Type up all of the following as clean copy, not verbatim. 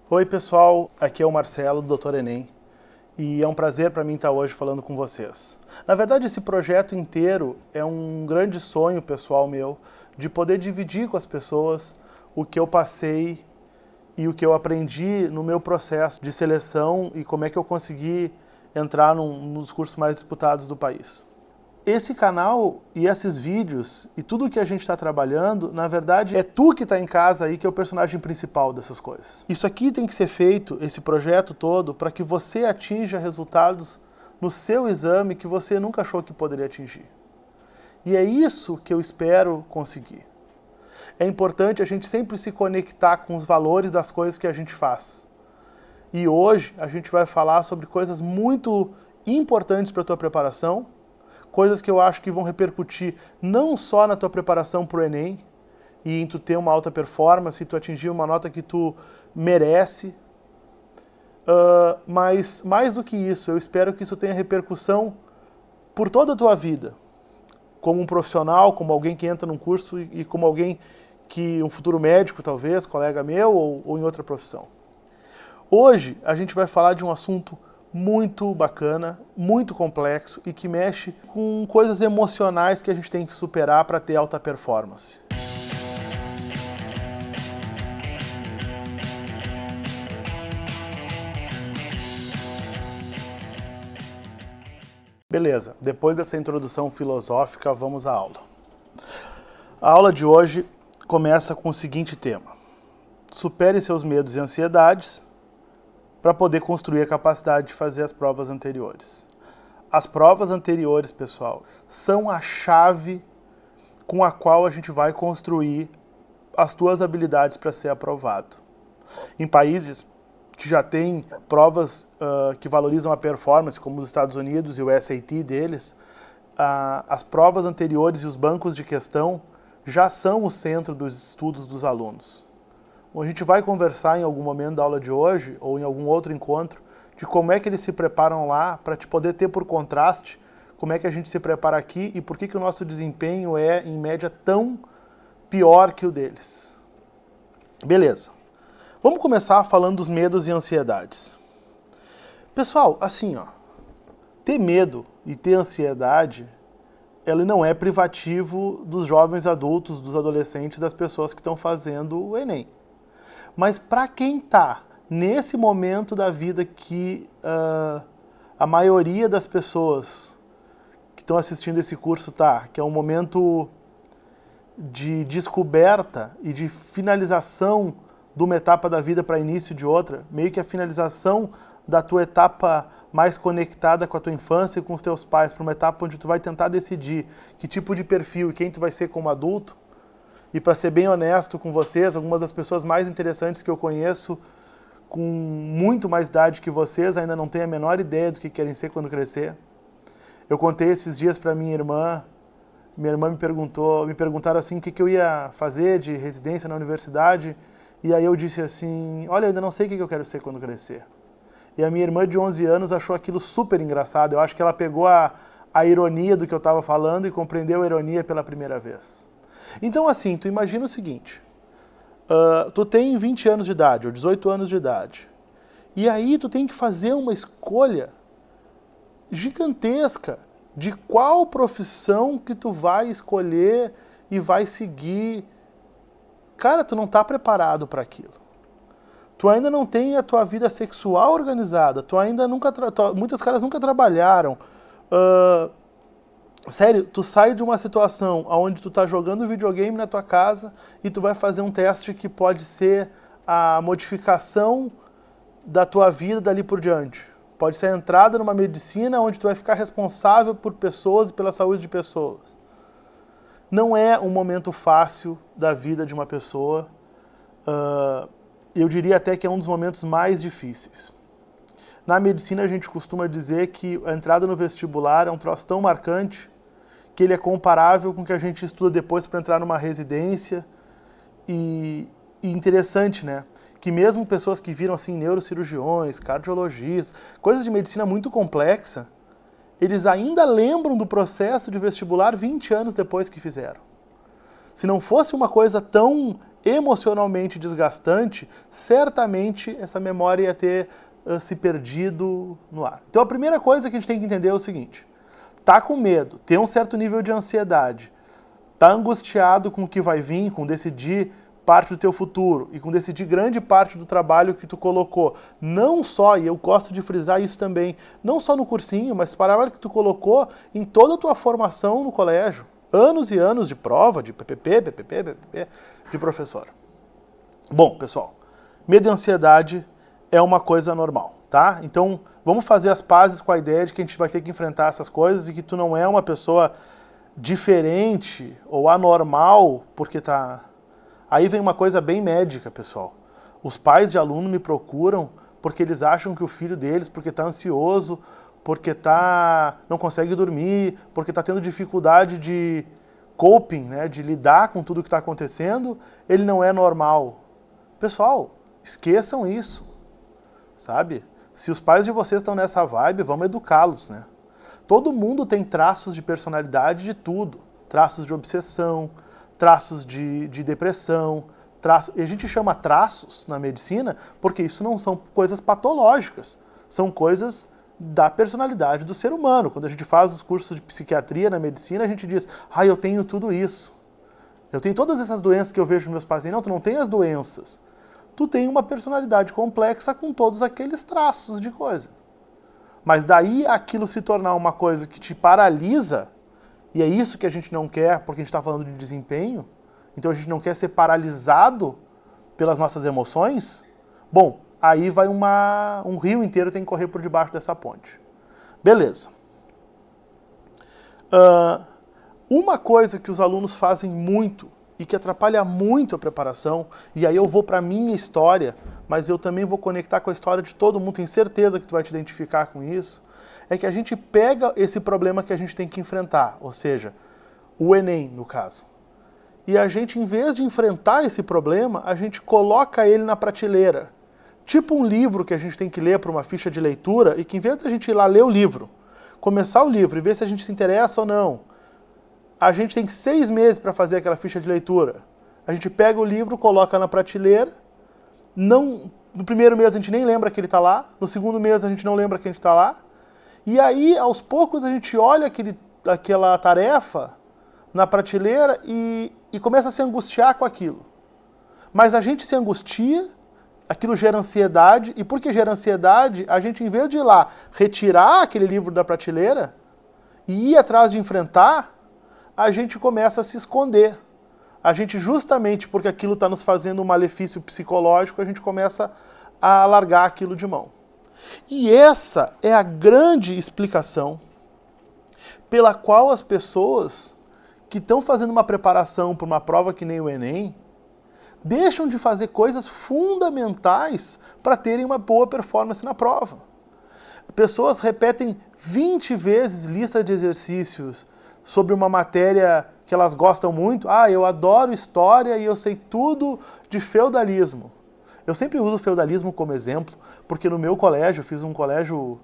Oi pessoal, aqui é o Marcelo, do Dr. Enem, e é um prazer para mim estar hoje falando com vocês. Na verdade, esse projeto inteiro é um grande sonho pessoal meu de poder dividir com as pessoas o que eu passei e o que eu aprendi no meu processo de seleção e como é que eu consegui entrar nos cursos mais disputados do país. Esse canal e esses vídeos e tudo que a gente está trabalhando, na verdade, é tu que está em casa aí que é o personagem principal dessas coisas. Isso aqui tem que ser feito, esse projeto todo, para que você atinja resultados no seu exame que você nunca achou que poderia atingir. E é isso que eu espero conseguir. É importante a gente sempre se conectar com os valores das coisas que a gente faz. E hoje a gente vai falar sobre coisas muito importantes para a tua preparação, coisas que eu acho que vão repercutir não só na tua preparação para o Enem, e em tu ter uma alta performance, e tu atingir uma nota que tu merece, mas mais do que isso, eu espero que isso tenha repercussão por toda a tua vida, como um profissional, como alguém que entra num curso e como alguém que, um futuro médico talvez, colega meu ou em outra profissão. Hoje a gente vai falar de um assunto muito bacana, muito complexo e que mexe com coisas emocionais que a gente tem que superar para ter alta performance. Beleza, depois dessa introdução filosófica, vamos à aula. A aula de hoje começa com o seguinte tema: supere seus medos e ansiedades para poder construir a capacidade de fazer as provas anteriores. As provas anteriores, pessoal, são a chave com a qual a gente vai construir as tuas habilidades para ser aprovado. Em países que já têm provas que valorizam a performance, como os Estados Unidos e o SAT deles, as provas anteriores e os bancos de questão já são o centro dos estudos dos alunos. A gente vai conversar em algum momento da aula de hoje, ou em algum outro encontro, de como é que eles se preparam lá, para te poder ter por contraste como é que a gente se prepara aqui e por que o nosso desempenho é, em média, tão pior que o deles. Beleza. Vamos começar falando dos medos e ansiedades. Pessoal, assim, ó, ter medo e ter ansiedade, ele não é privativo dos jovens adultos, dos adolescentes, das pessoas que estão fazendo o Enem. Mas para quem está nesse momento da vida que a maioria das pessoas que estão assistindo esse curso está, que é um momento de descoberta e de finalização de uma etapa da vida para início de outra, meio que a finalização da tua etapa mais conectada com a tua infância e com os teus pais, para uma etapa onde tu vai tentar decidir que tipo de perfil e quem tu vai ser como adulto. E para ser bem honesto com vocês, algumas das pessoas mais interessantes que eu conheço, com muito mais idade que vocês, ainda não têm a menor ideia do que querem ser quando crescer. Eu contei esses dias para minha irmã me perguntaram assim o que eu ia fazer de residência na universidade, e aí eu disse assim, olha, eu ainda não sei o que eu quero ser quando crescer. E a minha irmã de 11 anos achou aquilo super engraçado, eu acho que ela pegou a ironia do que eu estava falando e compreendeu a ironia pela primeira vez. Então assim, tu imagina o seguinte, tu tem 20 anos de idade, ou 18 anos de idade, e aí tu tem que fazer uma escolha gigantesca de qual profissão que tu vai escolher e vai seguir. Cara, tu não está preparado para aquilo. Tu ainda não tem a tua vida sexual organizada, tu ainda nunca, muitos caras nunca trabalharam. Sério, tu sai de uma situação onde tu tá jogando videogame na tua casa e tu vai fazer um teste que pode ser a modificação da tua vida dali por diante. Pode ser a entrada numa medicina onde tu vai ficar responsável por pessoas e pela saúde de pessoas. Não é um momento fácil da vida de uma pessoa. Eu diria até que é um dos momentos mais difíceis. Na medicina a gente costuma dizer que a entrada no vestibular é um troço tão marcante que ele é comparável com o que a gente estuda depois para entrar numa residência. E interessante, né? Que mesmo pessoas que viram assim neurocirurgiões, cardiologistas, coisas de medicina muito complexa, eles ainda lembram do processo de vestibular 20 anos depois que fizeram. Se não fosse uma coisa tão emocionalmente desgastante, certamente essa memória ia ter se perdido no ar. Então a primeira coisa que a gente tem que entender é o seguinte: tá com medo, tem um certo nível de ansiedade, tá angustiado com o que vai vir, com decidir parte do teu futuro e com decidir grande parte do trabalho que tu colocou, não só, e eu gosto de frisar isso também, não só no cursinho, mas para o trabalho que tu colocou em toda a tua formação no colégio, anos e anos de prova, de PPP, de professor. Bom, pessoal, medo e ansiedade é uma coisa normal, tá? Então, vamos fazer as pazes com a ideia de que a gente vai ter que enfrentar essas coisas e que tu não é uma pessoa diferente ou anormal porque tá... Aí vem uma coisa bem médica, pessoal. Os pais de aluno me procuram porque eles acham que o filho deles, porque está ansioso, porque não consegue dormir, porque está tendo dificuldade de coping, né, de lidar com tudo que está acontecendo, ele não é normal. Pessoal, esqueçam isso, sabe? Se os pais de vocês estão nessa vibe, vamos educá-los, né? Todo mundo tem traços de personalidade de tudo. Traços de obsessão, traços de depressão, e a gente chama traços na medicina porque isso não são coisas patológicas, são coisas da personalidade do ser humano. Quando a gente faz os cursos de psiquiatria na medicina, a gente diz, eu tenho tudo isso, eu tenho todas essas doenças que eu vejo nos meus pacientes. Não, tu não tem as doenças, tu tem uma personalidade complexa com todos aqueles traços de coisa. Mas daí aquilo se tornar uma coisa que te paralisa, e é isso que a gente não quer, porque a gente está falando de desempenho, então a gente não quer ser paralisado pelas nossas emoções, bom, aí vai um rio inteiro tem que correr por debaixo dessa ponte. Beleza. Uma coisa que os alunos fazem muito e que atrapalha muito a preparação, e aí eu vou para a minha história, mas eu também vou conectar com a história de todo mundo, tenho certeza que tu vai te identificar com isso, é que a gente pega esse problema que a gente tem que enfrentar, ou seja, o Enem, no caso. E a gente, em vez de enfrentar esse problema, a gente coloca ele na prateleira. Tipo um livro que a gente tem que ler para uma ficha de leitura e que, em vez de a gente ir lá ler o livro, começar o livro e ver se a gente se interessa ou não, a gente tem 6 meses para fazer aquela ficha de leitura. A gente pega o livro, coloca na prateleira, no primeiro mês a gente nem lembra que ele está lá, no segundo mês a gente não lembra que a gente está lá, e aí, aos poucos, a gente olha aquela tarefa na prateleira e começa a se angustiar com aquilo. Mas a gente se angustia, aquilo gera ansiedade, e porque gera ansiedade, a gente, em vez de ir lá retirar aquele livro da prateleira e ir atrás de enfrentar, a gente começa a se esconder. A gente, justamente porque aquilo está nos fazendo um malefício psicológico, a gente começa a largar aquilo de mão. E essa é a grande explicação pela qual as pessoas que estão fazendo uma preparação para uma prova que nem o Enem deixam de fazer coisas fundamentais para terem uma boa performance na prova. Pessoas repetem 20 vezes lista de exercícios sobre uma matéria que elas gostam muito. Eu adoro história e eu sei tudo de feudalismo. Eu sempre uso o feudalismo como exemplo, porque no meu colégio, eu fiz um colégio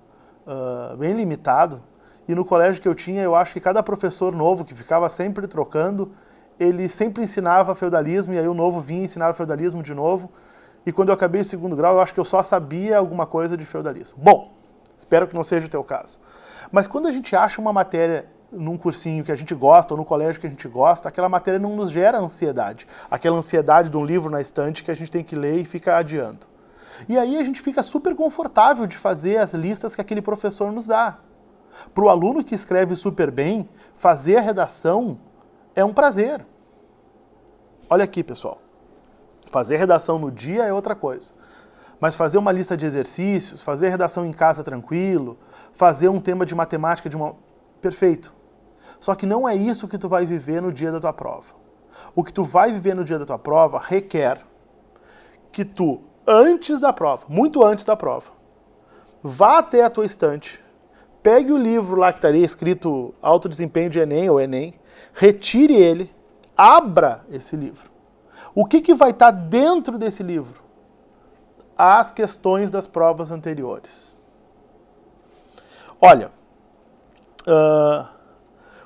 bem limitado, e no colégio que eu tinha, eu acho que cada professor novo, que ficava sempre trocando, ele sempre ensinava feudalismo, e aí o novo vinha e ensinava feudalismo de novo, e quando eu acabei o 2º grau, eu acho que eu só sabia alguma coisa de feudalismo. Bom, espero que não seja o teu caso. Mas quando a gente acha uma matéria num cursinho que a gente gosta, ou no colégio que a gente gosta, aquela matéria não nos gera ansiedade. Aquela ansiedade de um livro na estante que a gente tem que ler e fica adiando. E aí a gente fica super confortável de fazer as listas que aquele professor nos dá. Para o aluno que escreve super bem, fazer a redação é um prazer. Olha aqui, pessoal. Fazer redação no dia é outra coisa. Mas fazer uma lista de exercícios, fazer redação em casa tranquilo, fazer um tema de matemática perfeito. Só que não é isso que tu vai viver no dia da tua prova. O que tu vai viver no dia da tua prova requer que tu, antes da prova, muito antes da prova, vá até a tua estante, pegue o livro lá que estaria escrito Alto Desempenho de Enem ou Enem, retire ele, abra esse livro. O que vai estar dentro desse livro? As questões das provas anteriores. Olha,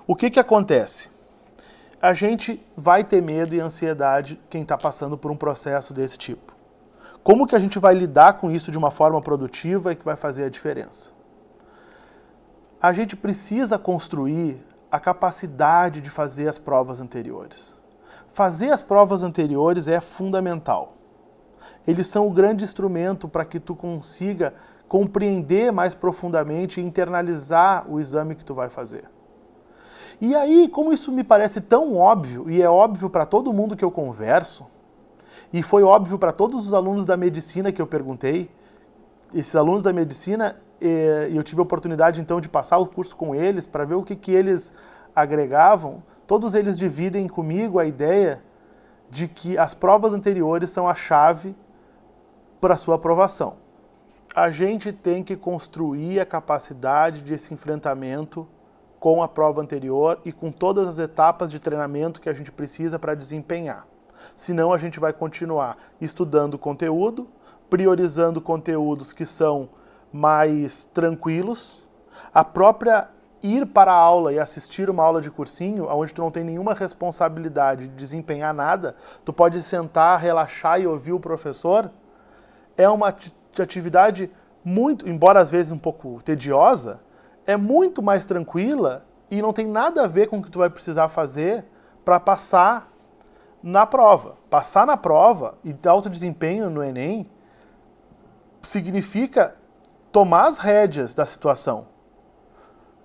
o que acontece? A gente vai ter medo e ansiedade quem está passando por um processo desse tipo. Como que a gente vai lidar com isso de uma forma produtiva e que vai fazer a diferença? A gente precisa construir a capacidade de fazer as provas anteriores. Fazer as provas anteriores é fundamental. Eles são o grande instrumento para que tu consiga compreender mais profundamente e internalizar o exame que tu vai fazer. E aí, como isso me parece tão óbvio, e é óbvio para todo mundo que eu converso, e foi óbvio para todos os alunos da medicina que eu perguntei, esses alunos da medicina, eu tive a oportunidade então de passar o curso com eles para ver o que eles agregavam, todos eles dividem comigo a ideia de que as provas anteriores são a chave para a sua aprovação. A gente tem que construir a capacidade desse enfrentamento com a prova anterior e com todas as etapas de treinamento que a gente precisa para desempenhar. Senão a gente vai continuar estudando conteúdo, priorizando conteúdos que são mais tranquilos, a própria ir para a aula e assistir uma aula de cursinho, onde tu não tem nenhuma responsabilidade de desempenhar nada, tu pode sentar, relaxar e ouvir o professor, é uma atividade muito, embora às vezes um pouco tediosa, é muito mais tranquila e não tem nada a ver com o que tu vai precisar fazer para passar na prova. Passar na prova e dar alto desempenho no Enem significa tomar as rédeas da situação.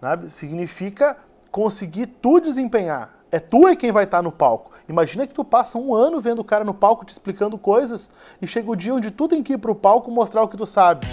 Sabe? Significa conseguir tu desempenhar. Tu é quem vai estar no palco. Imagina que tu passa um ano vendo o cara no palco te explicando coisas e chega o dia onde tu tem que ir pro palco mostrar o que tu sabe.